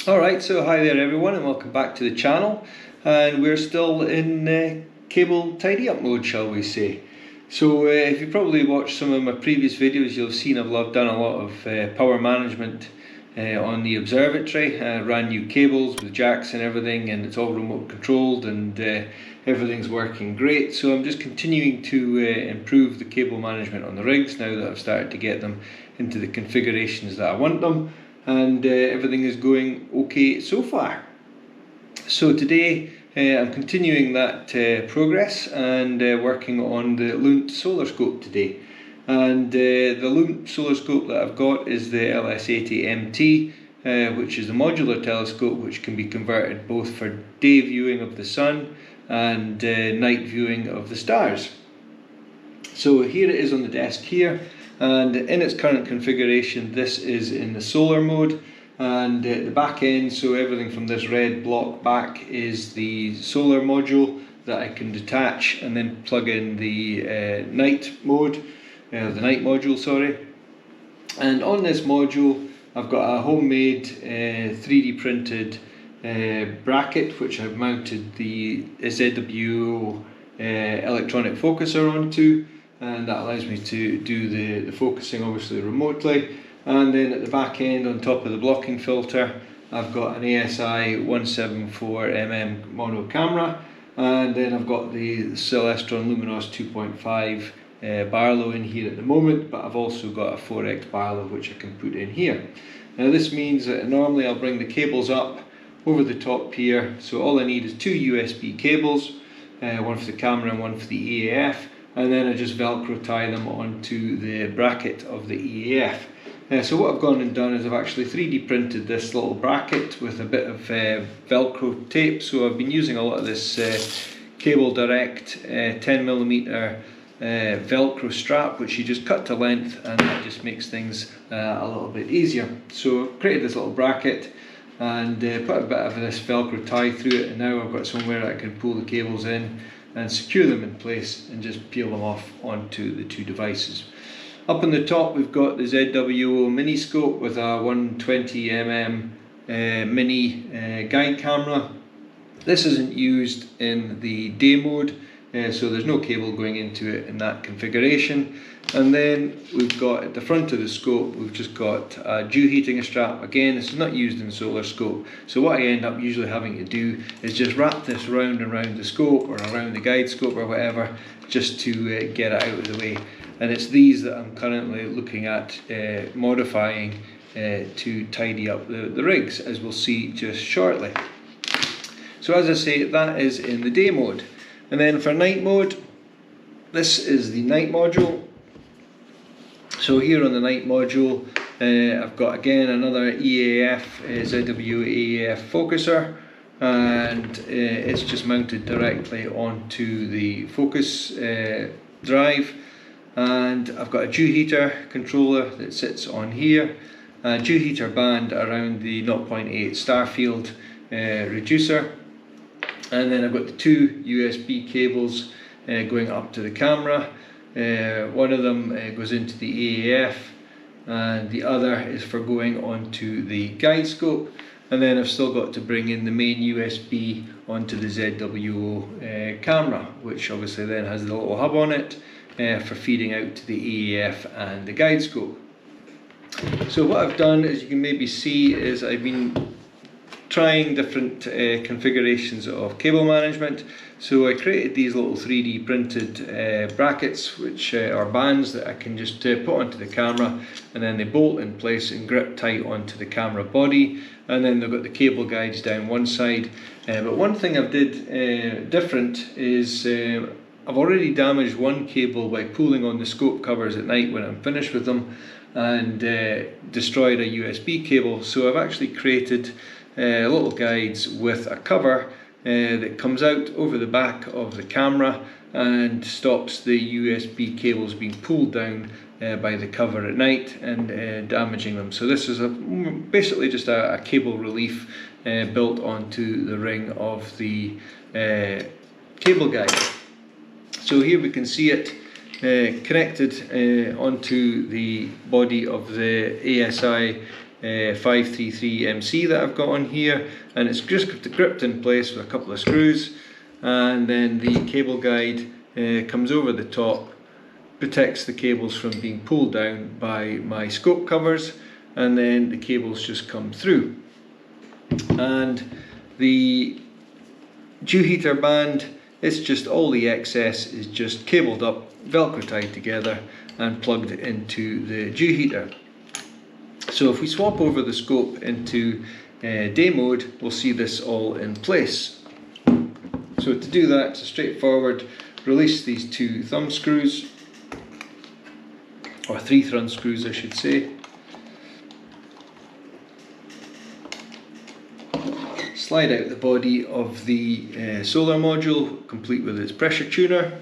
Alright, so hi there everyone and welcome back to the channel, and we're still in cable tidy up mode, shall we say. So if you probably watched some of my previous videos, you'll have seen I've done a lot of power management on the observatory. Ran new cables with jacks and everything, and it's all remote controlled, and everything's working great. So I'm just continuing to improve the cable management on the rigs now that I've started to get them into the configurations that I want them. And everything is going okay so far. So today I'm continuing that progress and working on the Lunt solar scope today. And the Lunt solar scope that I've got is the LS80MT, which is a modular telescope which can be converted both for day viewing of the sun and night viewing of the stars. So here it is on the desk here. And in its current configuration, this is in the solar mode, and at the back end, so everything from this red block back is the solar module that I can detach and then plug in the night mode, the night module, sorry. And on this module, I've got a homemade 3D printed bracket which I've mounted the ZWO electronic focuser onto. And that allows me to do the focusing obviously remotely. And then at the back end, on top of the blocking filter, I've got an ASI174mm mono camera, and then I've got the Celestron Luminos 2.5 Barlow in here at the moment, but I've also got a 4x Barlow which I can put in here. Now this means that normally I'll bring the cables up over the top here, so all I need is two USB cables, one for the camera and one for the EAF. And then I just velcro tie them onto the bracket of the EAF. So what I've gone and done is I've actually 3D printed this little bracket with a bit of velcro tape. So I've been using a lot of this Cable Direct 10mm velcro strap, which you just cut to length, and that just makes things a little bit easier. So I've created this little bracket and put a bit of this velcro tie through it, and now I've got somewhere I can pull the cables in and secure them in place and just peel them off onto the two devices. Up on the top we've got the ZWO mini scope with a 120mm mini guide camera. This isn't used in the day mode, so there's no cable going into it in that configuration. And then we've got at the front of the scope, we've just got a dew heating strap. Again, this is not used in solar scope, so what I end up usually having to do is just wrap this round and round the scope or around the guide scope or whatever, just to get it out of the way. And it's these that I'm currently looking at modifying to tidy up the rigs, as we'll see just shortly. So as I say, that is in the day mode. And then for night mode, this is the night module. So here on the night module, I've got again another EAF, ZWO ASI focuser, and it's just mounted directly onto the focus drive. And I've got a dew heater controller that sits on here, a dew heater band around the 0.8 Starfield reducer, and then I've got the two USB cables going up to the camera. One of them goes into the EAF, and the other is for going onto the guide scope. And then I've still got to bring in the main USB onto the ZWO camera, which obviously then has the little hub on it for feeding out to the EAF and the guide scope. So what I've done, as you can maybe see, is I've been trying different configurations of cable management. So I created these little 3D printed brackets, which are bands that I can just put onto the camera, and then they bolt in place and grip tight onto the camera body, and then they've got the cable guides down one side. But one thing I've did different is I've already damaged one cable by pulling on the scope covers at night when I'm finished with them, and destroyed a USB cable. So I've actually created little guides with a cover that comes out over the back of the camera and stops the USB cables being pulled down by the cover at night and damaging them. So this is basically just a cable relief built onto the ring of the cable guide. So here we can see it connected onto the body of the ASI 533MC that I've got on here, and it's just gripped in place with a couple of screws, and then the cable guide comes over the top, protects the cables from being pulled down by my scope covers, and then the cables just come through. And the dew heater band, it's just all the excess is just cabled up, velcro tied together and plugged into the dew heater. So if we swap over the scope into day mode, we'll see this all in place. So to do that, it's straightforward. Release these two thumb screws, or three thumb screws I should say. Slide out the body of the solar module, complete with its pressure tuner.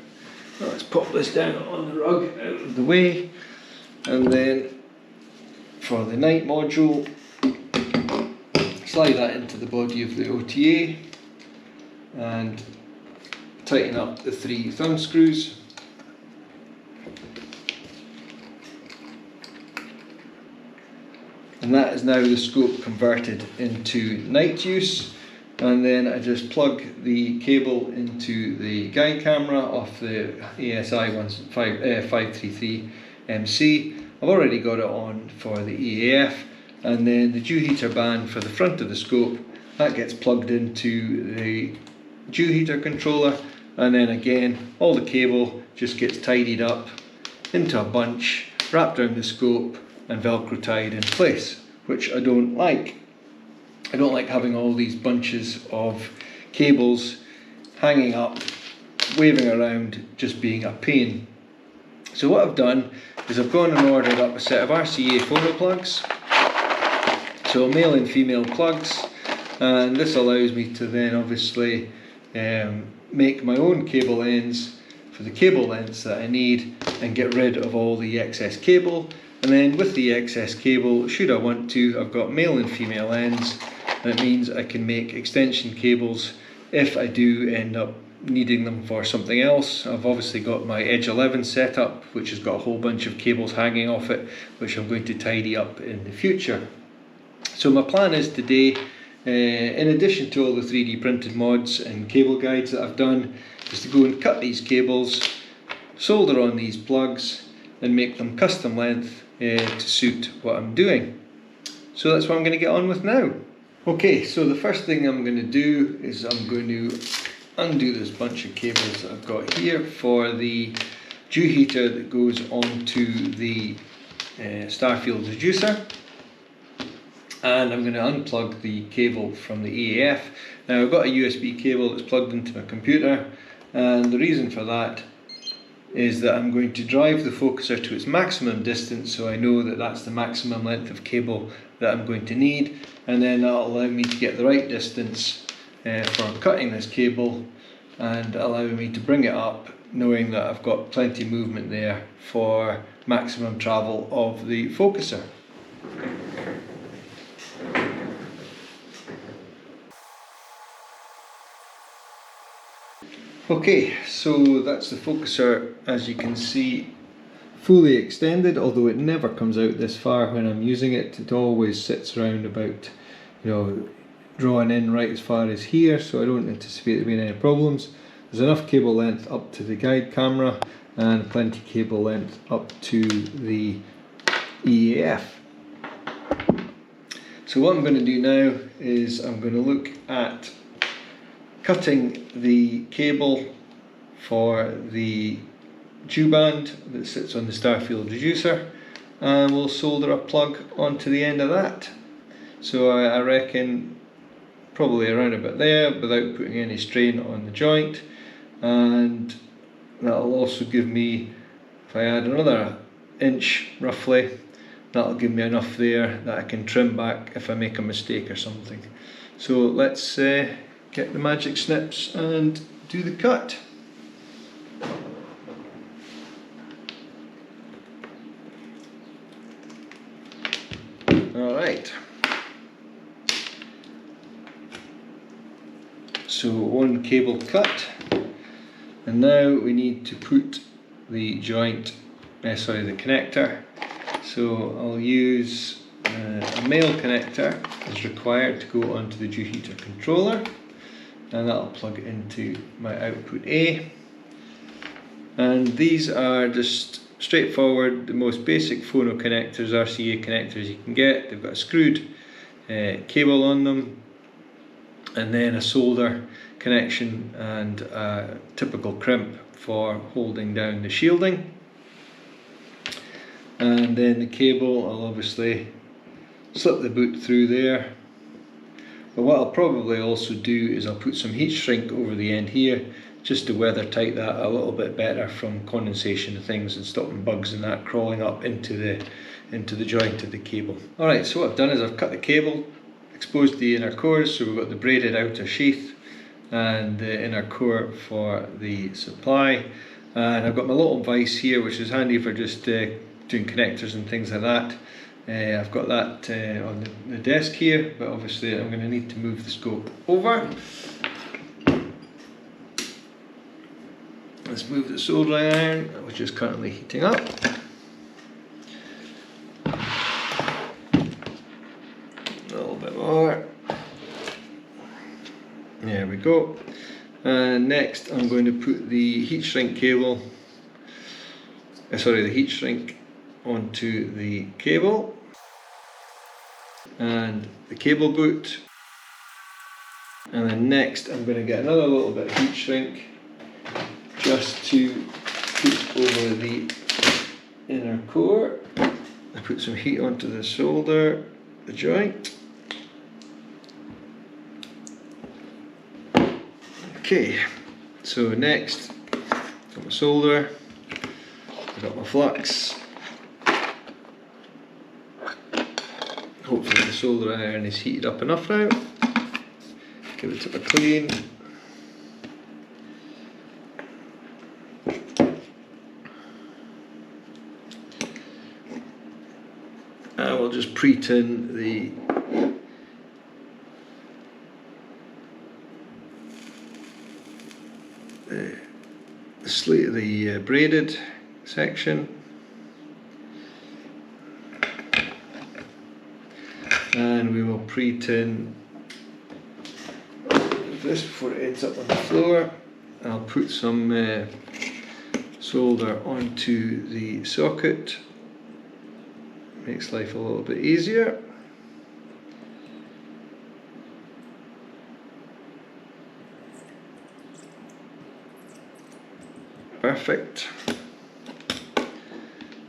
Let's pop this down on the rug out of the way, and then for the night module, slide that into the body of the OTA and tighten up the three thumb screws. And that is now the scope converted into night use. And then I just plug the cable into the guide camera off the ASI125MC. I've already got it on for the EAF, and then the dew heater band for the front of the scope, that gets plugged into the dew heater controller, and then again all the cable just gets tidied up into a bunch, wrapped around the scope and velcro tied in place, which I don't like. I don't like having all these bunches of cables hanging up, waving around, just being a pain. So what I've done is I've gone and ordered up a set of RCA phono plugs, so male and female plugs, and this allows me to then obviously make my own cable ends for the cable lengths that I need and get rid of all the excess cable. And then with the excess cable, should I want to, I've got male and female ends. That means I can make extension cables if I do end up needing them for something else. I've obviously got my Edge 11 set up, which has got a whole bunch of cables hanging off it, which I'm going to tidy up in the future. So my plan is today, in addition to all the 3D printed mods and cable guides that I've done, is to go and cut these cables, solder on these plugs and make them custom length to suit what I'm doing. So that's what I'm going to get on with now. Okay, so the first thing I'm going to do is I'm going to undo this bunch of cables that I've got here for the dew heater that goes onto the starfield reducer, and I'm going to unplug the cable from the EAF. Now I've got a USB cable that's plugged into my computer, and the reason for that is that I'm going to drive the focuser to its maximum distance, so I know that that's the maximum length of cable that I'm going to need, and then that'll allow me to get the right distance for cutting this cable and allowing me to bring it up, knowing that I've got plenty of movement there for maximum travel of the focuser. Okay, so that's the focuser, as you can see, fully extended, although it never comes out this far when I'm using it. It always sits around about, drawing in right as far as here, so I don't anticipate there being any problems. There's enough cable length up to the guide camera and plenty cable length up to the EAF. So what I'm going to do now is I'm going to look at cutting the cable for the dew band that sits on the starfield reducer, and we'll solder a plug onto the end of that. So I reckon probably around about there without putting any strain on the joint, and that'll also give me, if I add another inch roughly, that'll give me enough there that I can trim back if I make a mistake or something. So let's get the magic snips and do the cut. Alright, so one cable cut, and now we need to put the joint, the connector. So I'll use a male connector is required to go onto the dew heater controller, and that'll plug into my output A. And these are just straightforward, the most basic phono connectors, RCA connectors you can get. They've got a screwed cable on them, and then a solder connection and a typical crimp for holding down the shielding. And then the cable, I'll obviously slip the boot through there. But what I'll probably also do is I'll put some heat shrink over the end here, just to weather tight that a little bit better from condensation and things, and stopping bugs and that crawling up into the joint of the cable. Alright, so what I've done is I've cut the cable, exposed the inner cores, so we've got the braided outer sheath and the inner core for the supply. And I've got my little vise here, which is handy for just doing connectors and things like that. I've got that on the desk here, but obviously I'm going to need to move the scope over. Let's move the soldering iron, which is currently heating up. A little bit more. There we go. And next I'm going to put the heat shrink cable, the heat shrink onto the cable and the cable boot. And then next I'm going to get another little bit of heat shrink just to put over the inner core. I put some heat onto the solder, the joint. Okay, so next, got my solder, I've got my flux. Hopefully the solder iron is heated up enough now. Give it a clean. And we'll just pre-tin the braided section, and we will pre-tin this before it ends up on the floor. I'll put some solder onto the socket, makes life a little bit easier. Perfect.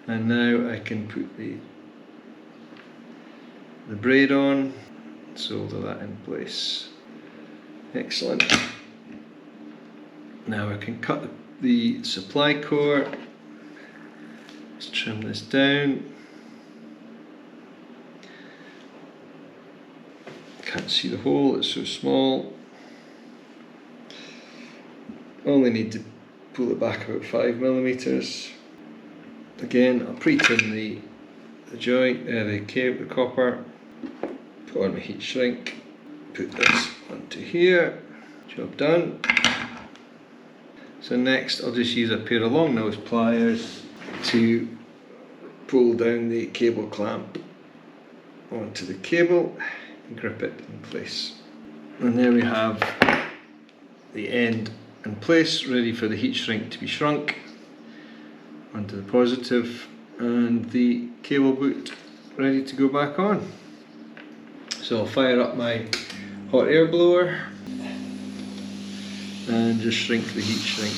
And now I can put the braid on, solder that in place. Excellent. Now I can cut the supply core. Let's trim this down. Can't see the hole, it's so small. Only need to pull it back about 5mm. Again, I'll pre-tin the joint, the copper, put on my heat shrink, put this onto here, job done. So next I'll just use a pair of long nose pliers to pull down the cable clamp onto the cable and grip it in place. And there we have the end in place, ready for the heat shrink to be shrunk onto the positive, and the cable boot ready to go back on. So I'll fire up my hot air blower and just shrink the heat shrink.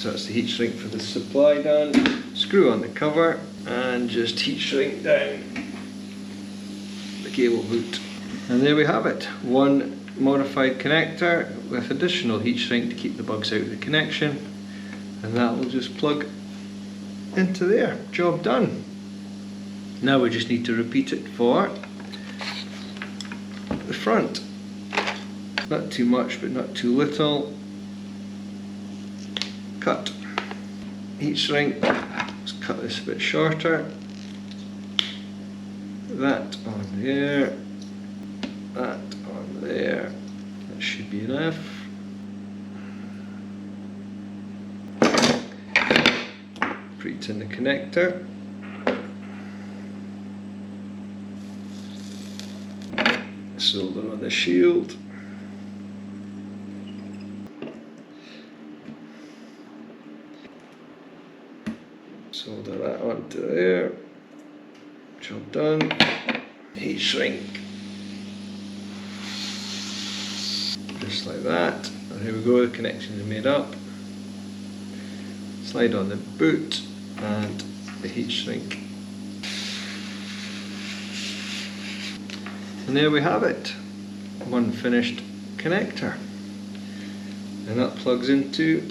So that's the heat shrink for the supply done. Screw on the cover and just heat shrink down the cable boot. And there we have it, one modified connector with additional heat shrink to keep the bugs out of the connection, and that will just plug into there. Job done. Now we just need to repeat it for the front. Not too much but not too little. Cut. Heat shrink. Let's cut this a bit shorter. That on there. That on there. That should be enough. concrete's in the connector. Solder on the shield. Solder that onto there. Job done. Heat shrink. Just like that. And here we go, the connection is made up. Slide on the boot and the heat shrink. And there we have it. One finished connector. And that plugs into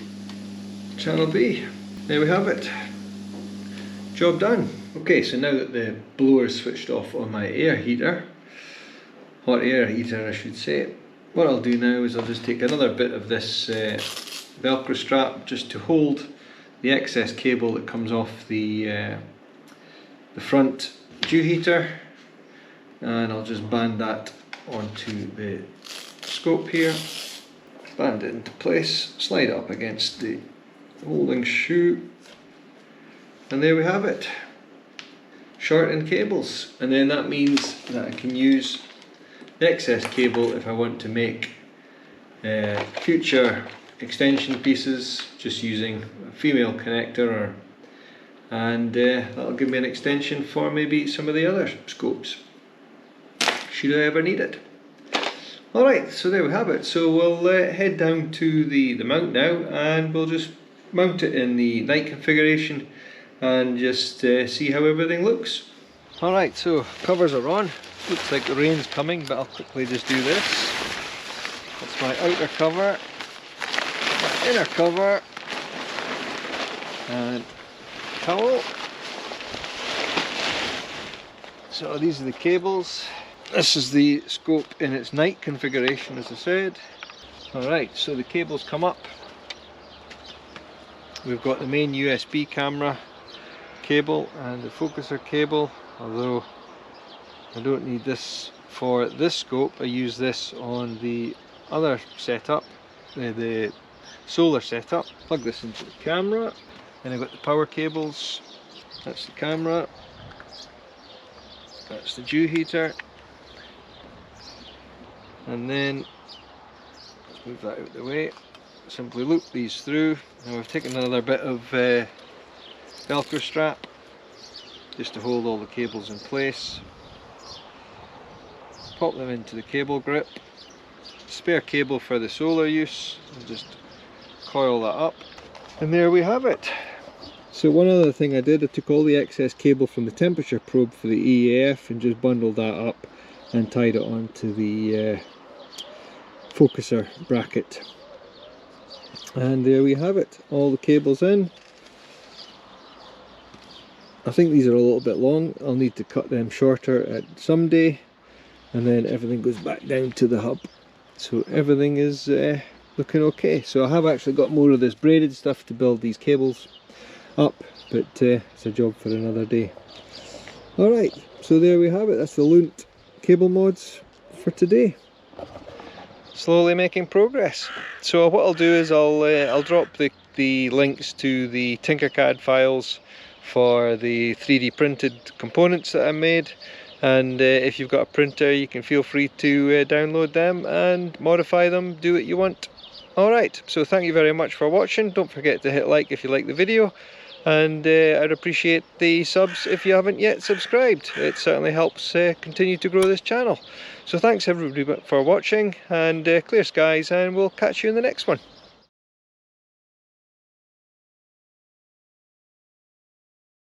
channel B. There we have it. Job done. Okay, so now that the blower is switched off on my air heater, hot air heater I should say, what I'll do now is I'll just take another bit of this Velcro strap just to hold the excess cable that comes off the front dew heater, and I'll just band that onto the scope here, band it into place, slide it up against the holding shoe, and there we have it. Shortened cables, and then that means that I can use the excess cable if I want to make future extension pieces just using a female connector, and that'll give me an extension for maybe some of the other scopes should I ever need it. Alright, so there we have it. So we'll head down to the mount now, and we'll just mount it in the night configuration and just see how everything looks. Alright, so covers are on. Looks like the rain's coming, but I'll quickly just do this. That's my outer cover, my inner cover, and towel. So these are the cables. This is the scope in its night configuration, as I said. Alright, so the cables come up. We've got the main USB camera cable and the focuser cable, although I don't need this for this scope. I use this on the other setup, the solar setup. Plug this into the camera, then I've got the power cables. That's the camera, that's the dew heater, and then let's move that out of the way. Simply loop these through. Now I've taken another bit of Velcro strap just to hold all the cables in place. Pop them into the cable grip. Spare cable for the solar use, and just coil that up, and there we have it. So one other thing I did, I took all the excess cable from the temperature probe for the EAF and just bundled that up and tied it onto the focuser bracket. And there we have it, all the cables in. I think these are a little bit long. I'll need to cut them shorter at some day, and then everything goes back down to the hub. So everything is looking okay. So I have actually got more of this braided stuff to build these cables up, but it's a job for another day. Alright, so there we have it. That's the Lunt cable mods for today. Slowly making progress. So what I'll do is I'll drop the links to the Tinkercad files for the 3D printed components that I made, and if you've got a printer you can feel free to download them and modify them, do what you want. Alright, so thank you very much for watching. Don't forget to hit like if you like the video, and I'd appreciate the subs if you haven't yet subscribed. It certainly helps continue to grow this channel. So thanks everybody for watching, and clear skies, and we'll catch you in the next one.